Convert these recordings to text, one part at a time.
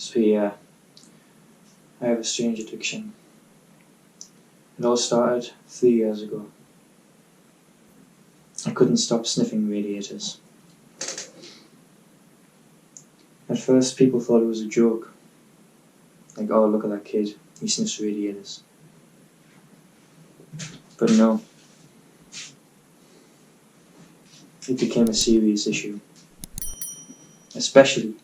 So yeah, I have a strange addiction. It all started 3 years ago. I couldn't stop sniffing radiators. At first people thought it was a joke. Like, oh, look at that kid, he sniffs radiators. But no. It became a serious issue. Especially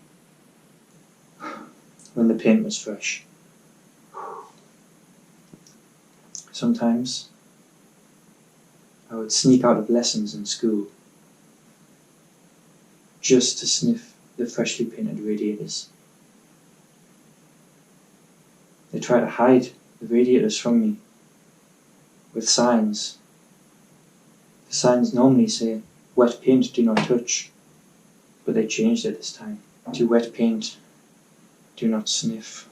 when the paint was fresh. Sometimes I would sneak out of lessons in school just to sniff the freshly painted radiators. They try to hide the radiators from me with signs. The signs normally say, "Wet paint, do not touch," but they changed it this time to "Wet paint, do not sniff."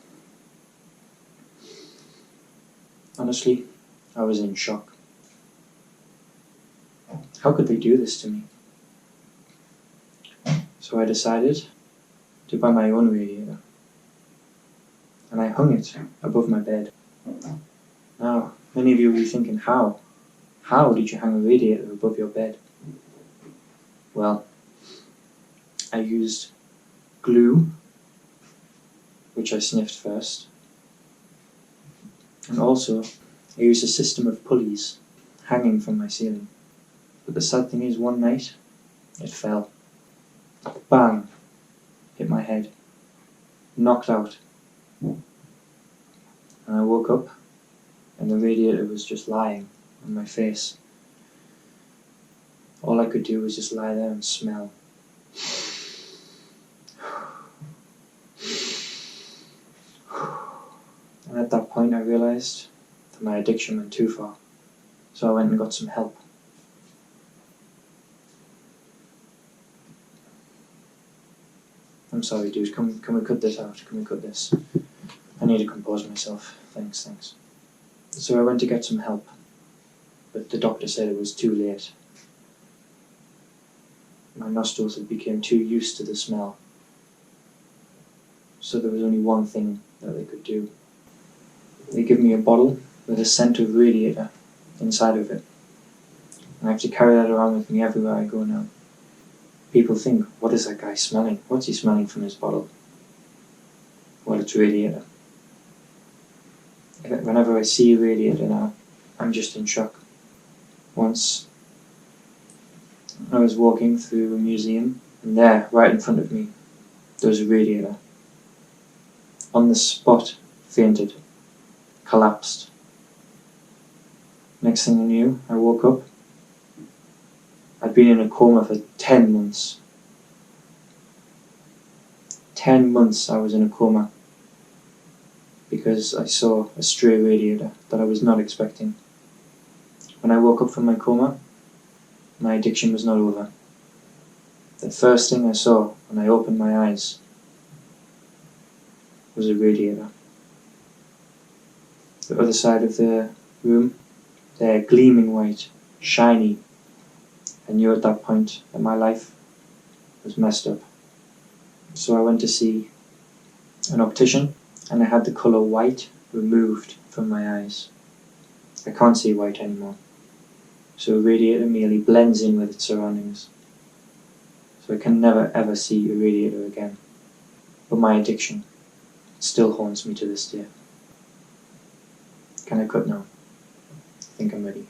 Honestly, I was in shock. How could they do this to me? So I decided to buy my own radiator, and I hung it above my bed. Now, many of you will be thinking, how? How did you hang a radiator above your bed? Well, I used glue, which I sniffed first, and also I used a system of pulleys hanging from my ceiling. But the sad thing is, one night it fell. Bang! Hit my head. Knocked out. And I woke up and the radiator was just lying on my face. All I could do was just lie there and smell. And at that point I realised that my addiction went too far. So I went and got some help. I'm sorry, dude, can we cut this out? Can we cut this? I need to compose myself. Thanks. So I went to get some help, but the doctor said it was too late. My nostrils had become too used to the smell. So there was only one thing that they could do. They give me a bottle with a scent of radiator inside of it. And I have to carry that around with me everywhere I go now. People think, what is that guy smelling? What's he smelling from his bottle? Well, it's radiator. Whenever I see a radiator now, I'm just in shock. Once, I was walking through a museum, and there, right in front of me, there was a radiator. On the spot, fainted, collapsed. Next thing I knew, I woke up. I'd been in a coma for 10 months. 10 months I was in a coma because I saw a stray radiator that I was not expecting. When I woke up from my coma, my addiction was not over. The first thing I saw when I opened my eyes was a radiator. The other side of the room, they're gleaming white, shiny. I knew at that point that my life was messed up. So I went to see an optician and I had the colour white removed from my eyes. I can't see white anymore. So a radiator merely blends in with its surroundings. So I can never ever see a radiator again. But my addiction still haunts me to this day. Can I cut now? I think I'm ready.